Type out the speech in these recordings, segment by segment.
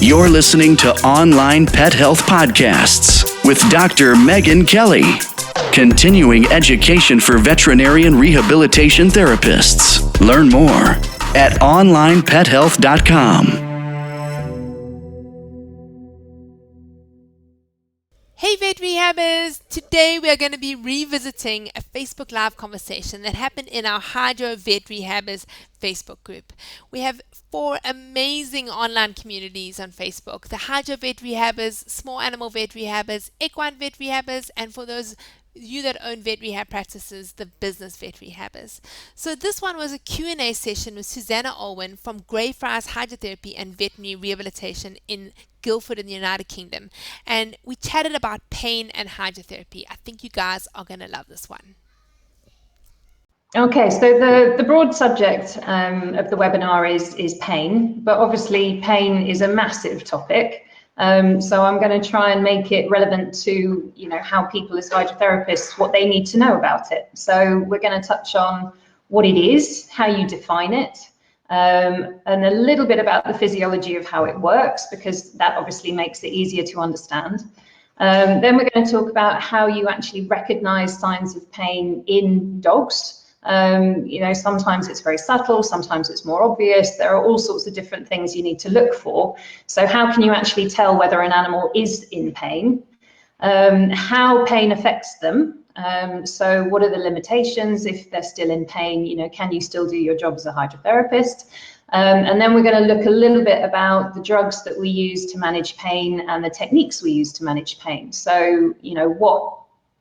You're listening to Online Pet Health Podcasts with Dr. Megan Kelly. Continuing education for veterinarian rehabilitation therapists. Learn more at onlinepethealth.com. Hey vet rehabbers! Today we are going to be revisiting a Facebook Live conversation that happened in our Hydro Vet Rehabbers Facebook group. We have 4 amazing online communities on Facebook: the Hydro Vet Rehabbers, Small Animal Vet Rehabbers, Equine Vet Rehabbers, and for those you that own vet rehab practices, the Business Vet Rehabbers. So this one was a Q&A session with Susanna Alwen from Greyfriars Hydrotherapy and Veterinary Rehabilitation in Guildford in the United Kingdom. And we chatted about pain and hydrotherapy. I think you guys are going to love this one. Okay, so the broad subject of the webinar is pain, but obviously pain is a massive topic. So I'm going to try and make it relevant to, how people as hydrotherapists, what they need to know about it. So we're going to touch on what it is, how you define it, and a little bit about the physiology of how it works, because that obviously makes it easier to understand. Then we're going to talk about how you actually recognize signs of pain in dogs. Sometimes it's very subtle, sometimes it's more obvious. There are all sorts of different things you need to look for. So how can you actually tell whether an animal is in pain? How pain affects them? So what are the limitations if they're still in pain? Can you still do your job as a hydrotherapist? And then we're going to look a little bit about the drugs that we use to manage pain and the techniques we use to manage pain. So,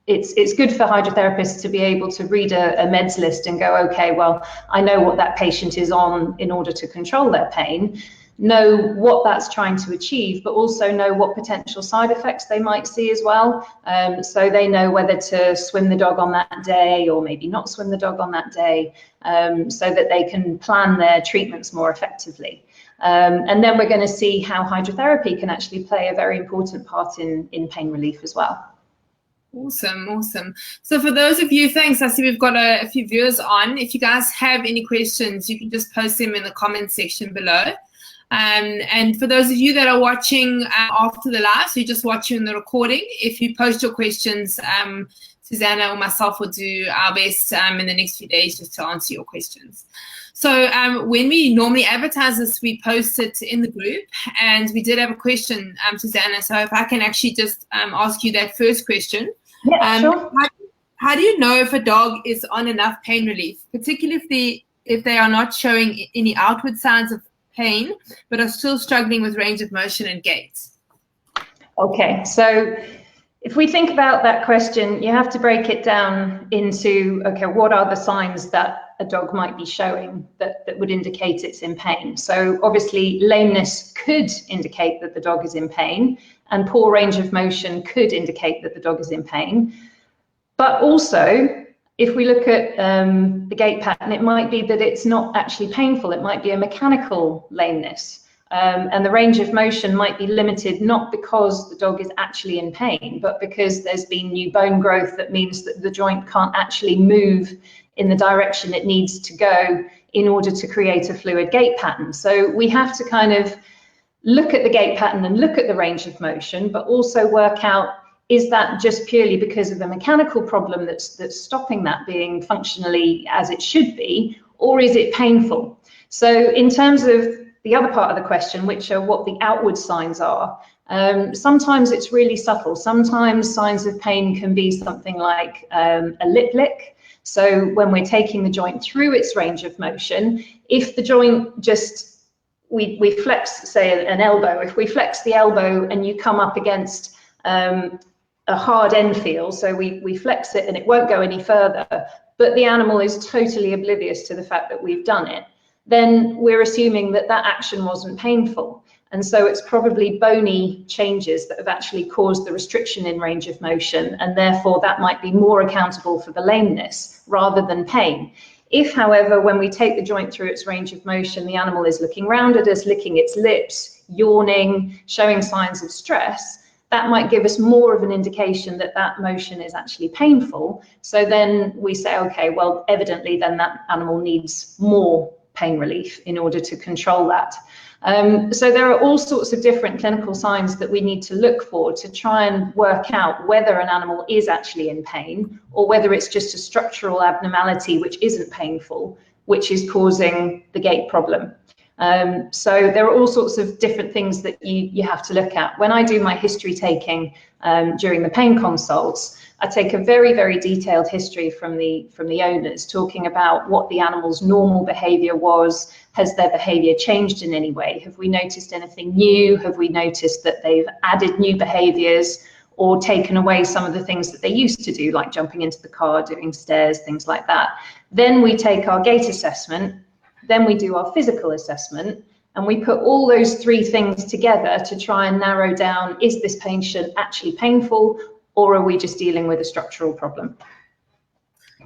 it's good for hydrotherapists to be able to read a meds list and go, okay, well, I know what that patient is on in order to control their pain, know what that's trying to achieve, but also know what potential side effects they might see as well. So they know whether to swim the dog on that day or maybe not swim the dog on that day, so that they can plan their treatments more effectively. And then we're going to see how hydrotherapy can actually play a very important part in pain relief as well. Awesome. So for those of you, thanks. I see we've got a few viewers on. If you guys have any questions, you can just post them in the comment section below. And for those of you that are watching after the live, so you're just watching the recording, if you post your questions, Susanna or myself will do our best in the next few days just to answer your questions. So when we normally advertise this, we post it in the group, and we did have a question, Susanna. So if I can actually just ask you that first question. Yeah, sure. How do you know if a dog is on enough pain relief, particularly if they are not showing any outward signs of pain, but are still struggling with range of motion and gait? Okay, so if we think about that question, you have to break it down into, okay, what are the signs that a dog might be showing that would indicate it's in pain? So obviously lameness could indicate that the dog is in pain, and poor range of motion could indicate that the dog is in pain. But also, if we look at the gait pattern, it might be that it's not actually painful. It might be a mechanical lameness. And the range of motion might be limited, not because the dog is actually in pain, but because there's been new bone growth that means that the joint can't actually move in the direction it needs to go in order to create a fluid gait pattern. So we have to kind of look at the gait pattern and look at the range of motion, but also work out, is that just purely because of a mechanical problem that's stopping that being functionally as it should be, or is it painful? So in terms of the other part of the question, which are what the outward signs are, sometimes it's really subtle. Sometimes signs of pain can be something like a lip lick. So when we're taking the joint through its range of motion, if the joint just, we flex, say, an elbow, if we flex the elbow and you come up against a hard end feel, so we flex it and it won't go any further, but the animal is totally oblivious to the fact that we've done it, then we're assuming that that action wasn't painful. And so it's probably bony changes that have actually caused the restriction in range of motion, and therefore that might be more accountable for the lameness rather than pain. If, however, when we take the joint through its range of motion, the animal is looking round at us, licking its lips, yawning, showing signs of stress, that might give us more of an indication that that motion is actually painful. So then we say, okay, well, evidently then that animal needs more pain relief in order to control that. So there are all sorts of different clinical signs that we need to look for to try and work out whether an animal is actually in pain or whether it's just a structural abnormality which isn't painful, which is causing the gait problem. So there are all sorts of different things that you have to look at. When I do my history taking during the pain consults, I take a very, very detailed history from the owners, talking about what the animal's normal behavior was. Has their behavior changed in any way? Have we noticed anything new? Have we noticed that they've added new behaviors or taken away some of the things that they used to do, like jumping into the car, doing stairs, things like that? Then we take our gait assessment, then we do our physical assessment, and we put all those three things together to try and narrow down, is this patient actually painful, or are we just dealing with a structural problem?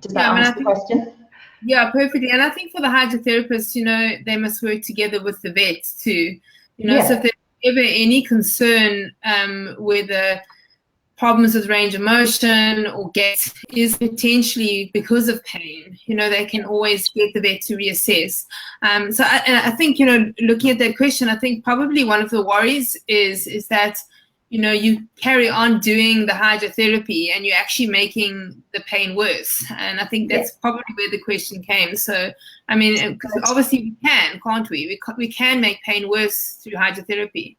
Does that answer the question? Yeah, perfectly. And I think for the hydrotherapists, they must work together with the vets too. So if there's ever any concern whether problems with range of motion or gait is potentially because of pain, they can always get the vet to reassess. So I think, looking at that question, I think probably one of the worries is that you carry on doing the hydrotherapy and you're actually making the pain worse. And I think that's probably where the question came. So, I mean, because obviously we can't we? We can make pain worse through hydrotherapy.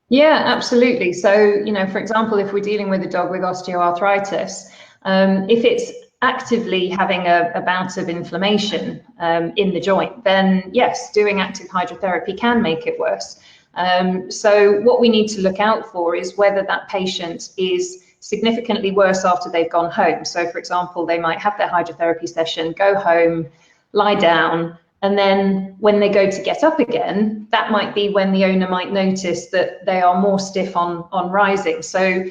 Yeah, absolutely. So, for example, if we're dealing with a dog with osteoarthritis, if it's actively having a bout of inflammation in the joint, then yes, doing active hydrotherapy can make it worse. So what we need to look out for is whether that patient is significantly worse after they've gone home. So for example, they might have their hydrotherapy session, go home, lie down, and then when they go to get up again, that might be when the owner might notice that they are more stiff on rising. So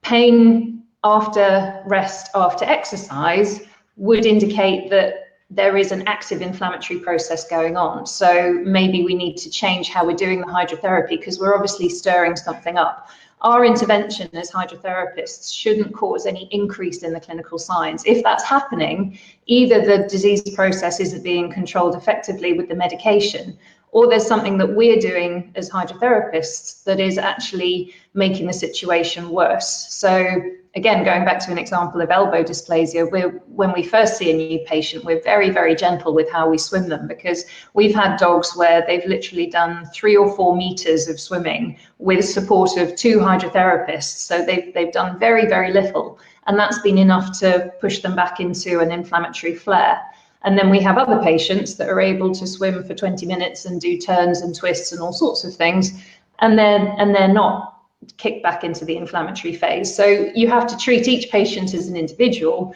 pain after rest, after exercise would indicate that there is an active inflammatory process going on. So maybe we need to change how we're doing the hydrotherapy because we're obviously stirring something up. Our intervention as hydrotherapists shouldn't cause any increase in the clinical signs. If that's happening, either the disease process isn't being controlled effectively with the medication, or there's something that we're doing as hydrotherapists that is actually making the situation worse. So again, going back to an example of elbow dysplasia, when we first see a new patient, we're very, very gentle with how we swim them because we've had dogs where they've literally done 3 or 4 meters of swimming with support of 2 hydrotherapists. So they've done very, very little, and that's been enough to push them back into an inflammatory flare. And then we have other patients that are able to swim for 20 minutes and do turns and twists and all sorts of things, and they're not kick back into the inflammatory phase. So you have to treat each patient as an individual,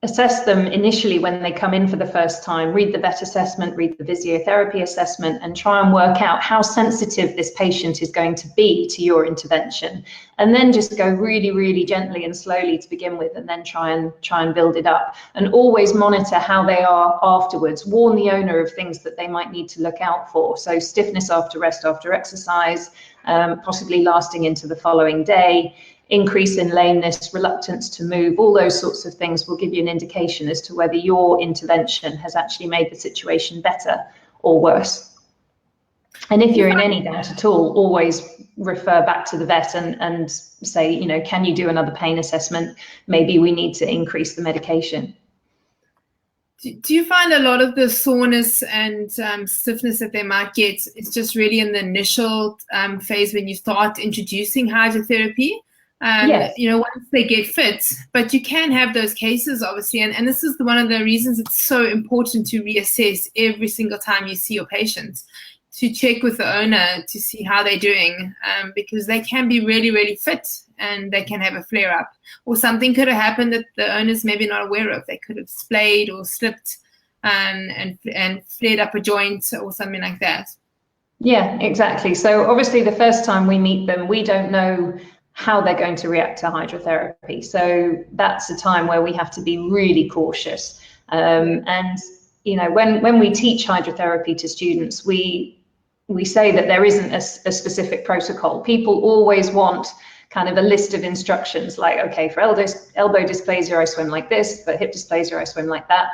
assess them initially when they come in for the first time, read the vet assessment, read the physiotherapy assessment, and try and work out how sensitive this patient is going to be to your intervention. And then just go really, really gently and slowly to begin with, and then try and build it up. And always monitor how they are afterwards. Warn the owner of things that they might need to look out for. So stiffness after rest, after exercise, possibly lasting into the following day, increase in lameness, reluctance to move, all those sorts of things will give you an indication as to whether your intervention has actually made the situation better or worse. And if you're in any doubt at all, always refer back to the vet and say, can you do another pain assessment? Maybe we need to increase the medication. Do you find a lot of the soreness and stiffness that they might get is just really in the initial phase when you start introducing hydrotherapy? Yes. Once they get fit, but you can have those cases, obviously, and this is one of the reasons it's so important to reassess every single time you see your patients, to check with the owner to see how they're doing, because they can be really, really fit and they can have a flare-up, or something could have happened that the owner's maybe not aware of. They could have splayed or slipped and flared up a joint or something like that. Yeah, exactly. So obviously the first time we meet them, we don't know how they're going to react to hydrotherapy. So that's a time where we have to be really cautious. And when we teach hydrotherapy to students, we say that there isn't a specific protocol. People always want kind of a list of instructions, like, okay, for elbow dysplasia, I swim like this, for hip dysplasia, I swim like that.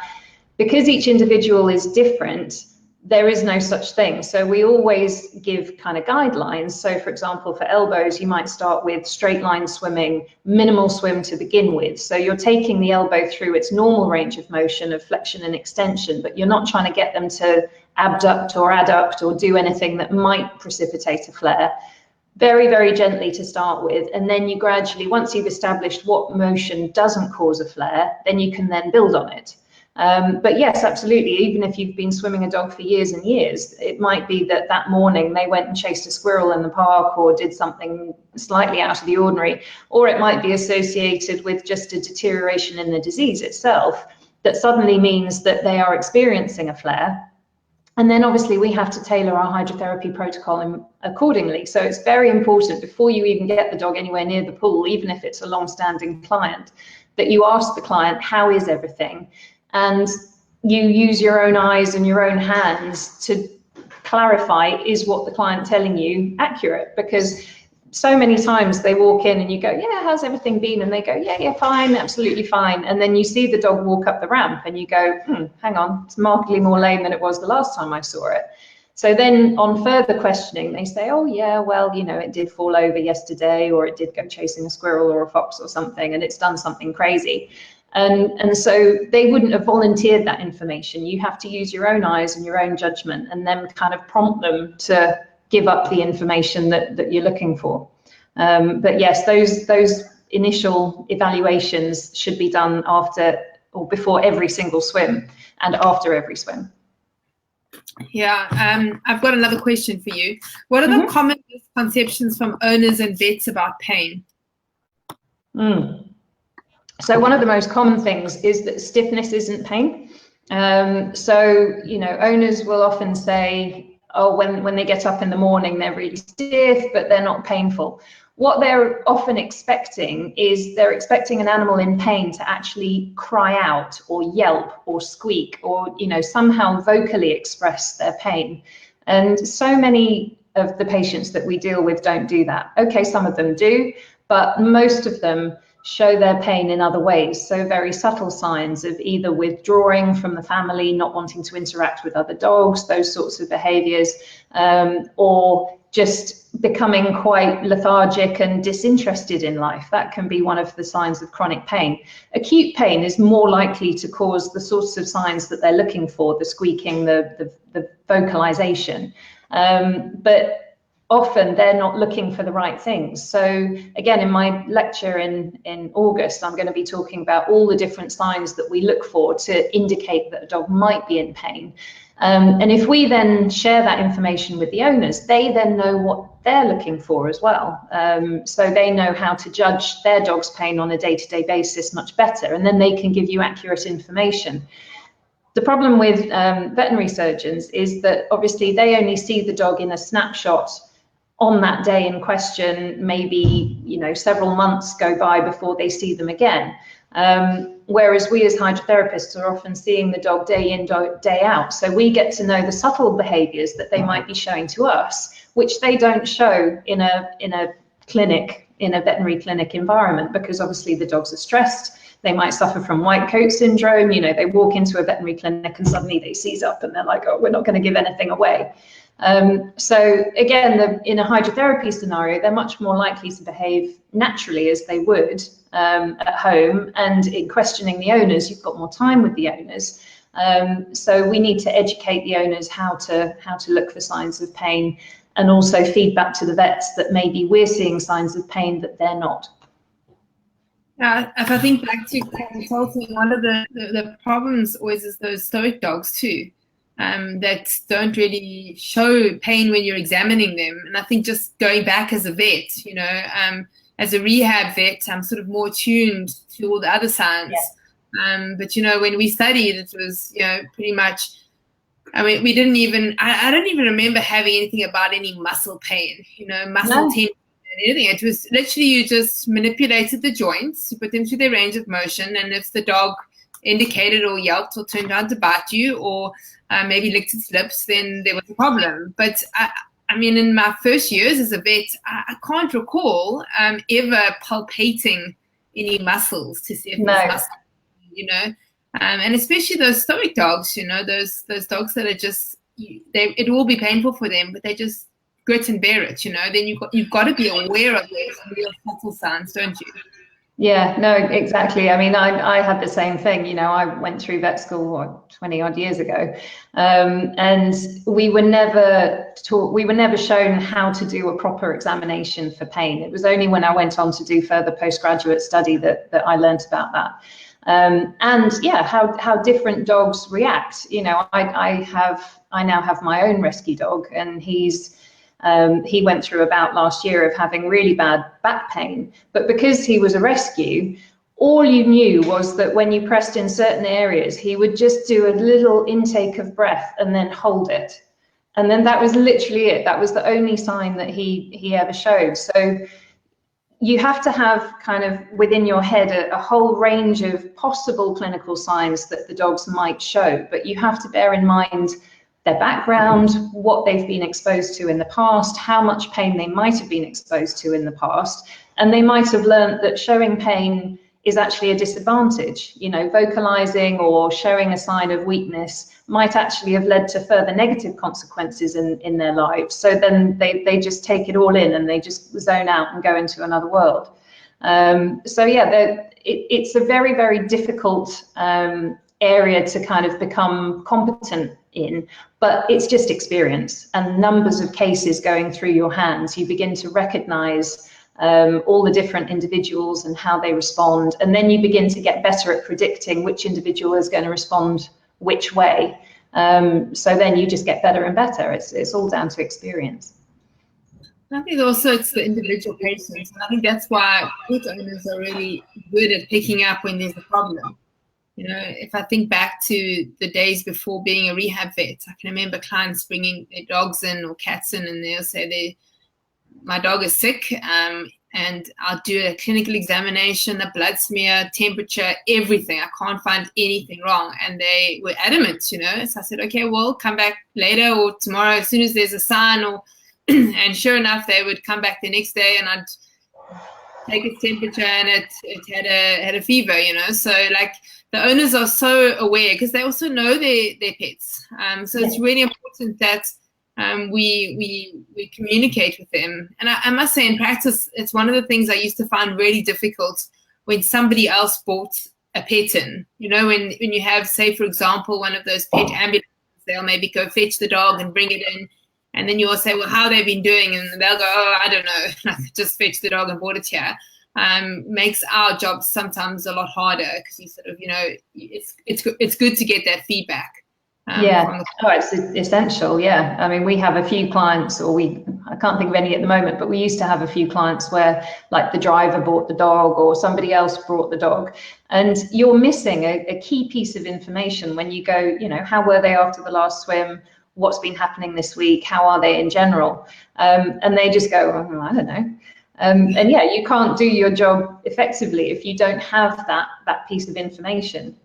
Because each individual is different, there is no such thing. So we always give kind of guidelines. So for example, for elbows, you might start with straight line swimming, minimal swim to begin with. So you're taking the elbow through its normal range of motion of flexion and extension, but you're not trying to get them to abduct or adduct or do anything that might precipitate a flare. Very, very gently to start with. And then you gradually, once you've established what motion doesn't cause a flare, then you can then build on it. But yes, absolutely. Even if you've been swimming a dog for years and years, it might be that that morning they went and chased a squirrel in the park or did something slightly out of the ordinary, or it might be associated with just a deterioration in the disease itself that suddenly means that they are experiencing a flare. And then obviously we have to tailor our hydrotherapy protocol accordingly. So it's very important before you even get the dog anywhere near the pool, even if it's a long-standing client, that you ask the client, how is everything? And you use your own eyes and your own hands to clarify, is what the client telling you accurate? Because so many times they walk in and you go, yeah, how's everything been? And they go, yeah, fine, absolutely fine. And then you see the dog walk up the ramp and you go, hang on, it's markedly more lame than it was the last time I saw it. So then on further questioning, they say, oh yeah, well, you know, it did fall over yesterday, or it did go chasing a squirrel or a fox or something, and it's done something crazy. And so they wouldn't have volunteered that information. You have to use your own eyes and your own judgment, and then kind of prompt them to give up the information that you're looking for. But yes, those initial evaluations should be done after or before every single swim and after every swim. Yeah, I've got another question for you. What are the common misconceptions from owners and vets about pain? So one of the most common things is that stiffness isn't pain. So, you know, owners will often say, oh, when they get up in the morning, they're really stiff, but they're not painful. What they're often expecting is they're expecting an animal in pain to actually cry out or yelp or squeak or, you know, somehow vocally express their pain. And so many of the patients that we deal with don't do that. Okay, some of them do, but most of them show their pain in other ways. So very subtle signs of either withdrawing from the family, not wanting to interact with other dogs, those sorts of behaviors, or just becoming quite lethargic and disinterested in life. That can be one of the signs of chronic pain. Acute pain is more likely to cause the sorts of signs that they're looking for, the squeaking, the vocalization. But often they're not looking for the right things. So again, in my lecture in August, I'm going to be talking about all the different signs that we look for to indicate that a dog might be in pain. And if we then share that information with the owners, they then know what they're looking for as well. So they know how to judge their dog's pain on a day-to-day basis much better, and then they can give you accurate information. The problem with veterinary surgeons is that obviously they only see the dog in a snapshot on that day in question. Maybe, you know, several months go by before they see them again. Whereas we as hydrotherapists are often seeing the dog day in, day out. So we get to know the subtle behaviors that they might be showing to us, which they don't show in a clinic, in a veterinary clinic environment, because obviously the dogs are stressed. They might suffer from white coat syndrome. You know, they walk into a veterinary clinic and suddenly they seize up and they're like, oh, we're not going to give anything away. So again, in a hydrotherapy scenario, they're much more likely to behave naturally as they would at home. And in questioning the owners, you've got more time with the owners. So we need to educate the owners how to look for signs of pain, and also feedback to the vets that maybe we're seeing signs of pain that they're not. If I think back to consulting, one of the problems always is those stoic dogs too. That don't really show pain when you're examining them. And I think just going back as a vet, you know, as a rehab vet, I'm sort of more tuned to all the other signs. Yeah. But, you know, when we studied, it was, you know, pretty much, I mean, we didn't even, I don't even remember having anything about any muscle pain, you know, muscle tension and anything. It was literally you just manipulated the joints, you put them through their range of motion, and if the dog indicated or yelped or turned around to bite you or maybe licked its lips, then there was a problem. But I mean, in my first years as a vet, I can't recall ever palpating any muscles to see if there's muscle, you know. And especially those stoic dogs, you know, those dogs that are just, it will be painful for them, but they just grit and bear it, then you've got to be aware of those real subtle signs, don't you? Yeah, no, exactly. I mean, I had the same thing. I went through vet school 20 odd years ago, and we were never shown how to do a proper examination for pain. It was only when I went on to do further postgraduate study that I learned about that. And yeah, how different dogs react. I now have my own rescue dog, and he went through about last year of having really bad back pain, but because he was a rescue, all you knew was that when you pressed in certain areas, he would just do a little intake of breath and then hold it. And then that was literally it. That was the only sign that he ever showed. So you have to have kind of within your head a whole range of possible clinical signs that the dogs might show, but you have to bear in mind their background, what they've been exposed to in the past, how much pain they might have been exposed to in the past, and they might have learned that showing pain is actually a disadvantage. Vocalizing or showing a sign of weakness might actually have led to further negative consequences in their lives. So then they just take it all in and they just zone out and go into another world. So yeah, it's a very, very difficult area to kind of become competent in, but it's just experience and numbers of cases going through your hands. You begin to recognize all the different individuals and how they respond, and then you begin to get better at predicting which individual is going to respond which way. So then you just get better and better. It's all down to experience. I think also it's the individual patients, and I think that's why pet owners are really good at picking up when there's a problem. If I think back to the days before being a rehab vet, I can remember clients bringing their dogs in or cats in, and they'll say my dog is sick, and I'll do a clinical examination, a blood smear, temperature, everything. I can't find anything wrong. And they were adamant, So I said, okay, well, come back later or tomorrow as soon as there's a sign. And sure enough, they would come back the next day and I'd take its temperature and it had a fever, So like the owners are so aware because they also know their pets. So it's really important that we communicate with them. And I must say, in practice, it's one of the things I used to find really difficult when somebody else brought a pet in. When you have, say, for example, one of those pet ambulances, they'll maybe go fetch the dog and bring it in. And then you'll say, well, how they've been doing? And they'll go, oh, I don't know, just fetch the dog and brought it here. Makes our job sometimes a lot harder because you sort of, it's good to get that feedback. It's essential. Yeah, I mean, we have a few clients, I can't think of any at the moment, but we used to have a few clients where like the driver brought the dog or somebody else brought the dog, and you're missing a key piece of information when you go, how were they after the last swim? What's been happening this week? How are they in general? And they just go, oh, I don't know. And yeah, you can't do your job effectively if you don't have that piece of information,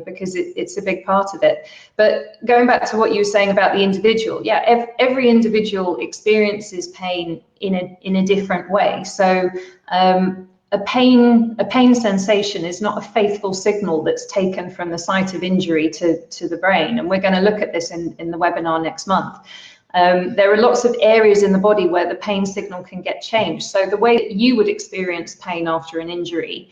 because it's a big part of it. But going back to what you were saying about the individual, yeah, every individual experiences pain in a different way. So a pain sensation is not a faithful signal that's taken from the site of injury to the brain. And we're going to look at this in the webinar next month. There are lots of areas in the body where the pain signal can get changed. So the way that you would experience pain after an injury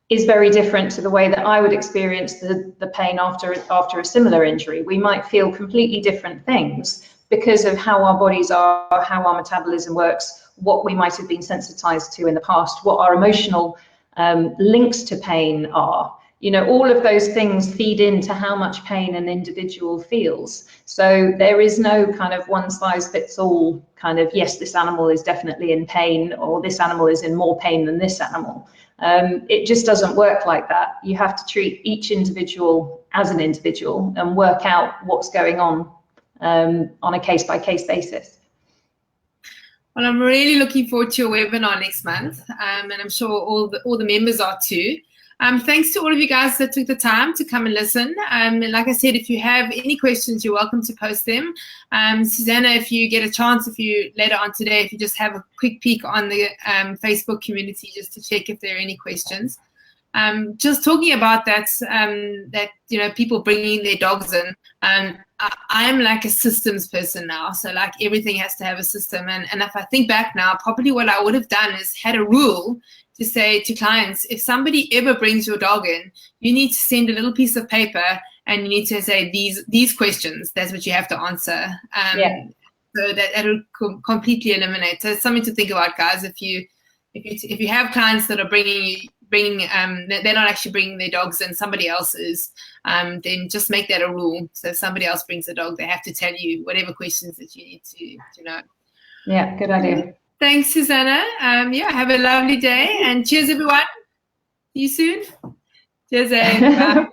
is very different to the way that I would experience the pain after a similar injury. We might feel completely different things because of how our bodies are, how our metabolism works, what we might have been sensitized to in the past, what our emotional links to pain are. All of those things feed into how much pain an individual feels. So there is no kind of one size fits all kind of, yes, this animal is definitely in pain, or this animal is in more pain than this animal. It just doesn't work like that. You have to treat each individual as an individual and work out what's going on a case-by-case basis. Well, I'm really looking forward to your webinar next month, and I'm sure all the members are too. Thanks to all of you guys that took the time to come and listen. Like I said, if you have any questions, you're welcome to post them. Susanna, if you get a chance, later on today, if you just have a quick peek on the Facebook community just to check if there are any questions. just talking about that, that people bringing their dogs in. I'm like a systems person now, so like everything has to have a system. And if I think back now, probably what I would have done is had a rule to say to clients, if somebody ever brings your dog in, you need to send a little piece of paper and you need to say these questions. That's what you have to answer. So that will completely eliminate. So it's something to think about, guys. If you have clients that are they're not actually bringing their dogs in, somebody else is, then just make that a rule. So if somebody else brings a dog, they have to tell you whatever questions that you need to know. Yeah, good idea. Thanks, Susanna. Have a lovely day, and cheers, everyone. See you soon. Cheers, bye.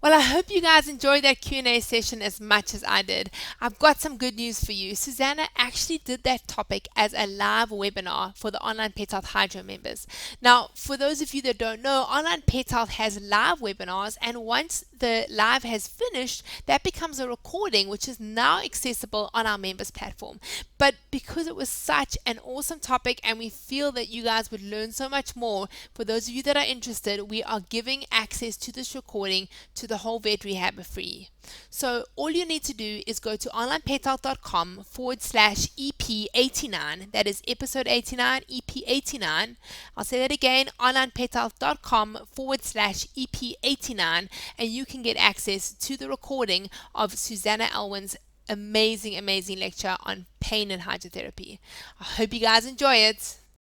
Well, I hope you guys enjoyed that Q&A session as much as I did. I've got some good news for you. Susanna actually did that topic as a live webinar for the Online Pet Health Hydro members. Now, for those of you that don't know, Online Pet Health has live webinars, and once the live has finished, that becomes a recording, which is now accessible on our members platform. But because it was such an awesome topic and we feel that you guys would learn so much more, for those of you that are interested, we are giving access to this recording to the whole vet rehab free. So all you need to do is go to onlinepethealth.com/EP89. That is episode 89, EP89. I'll say that again, onlinepethealth.com/EP89, and you can get access to the recording of Susanna Alwen's amazing lecture on pain and hydrotherapy. I hope you guys enjoy it.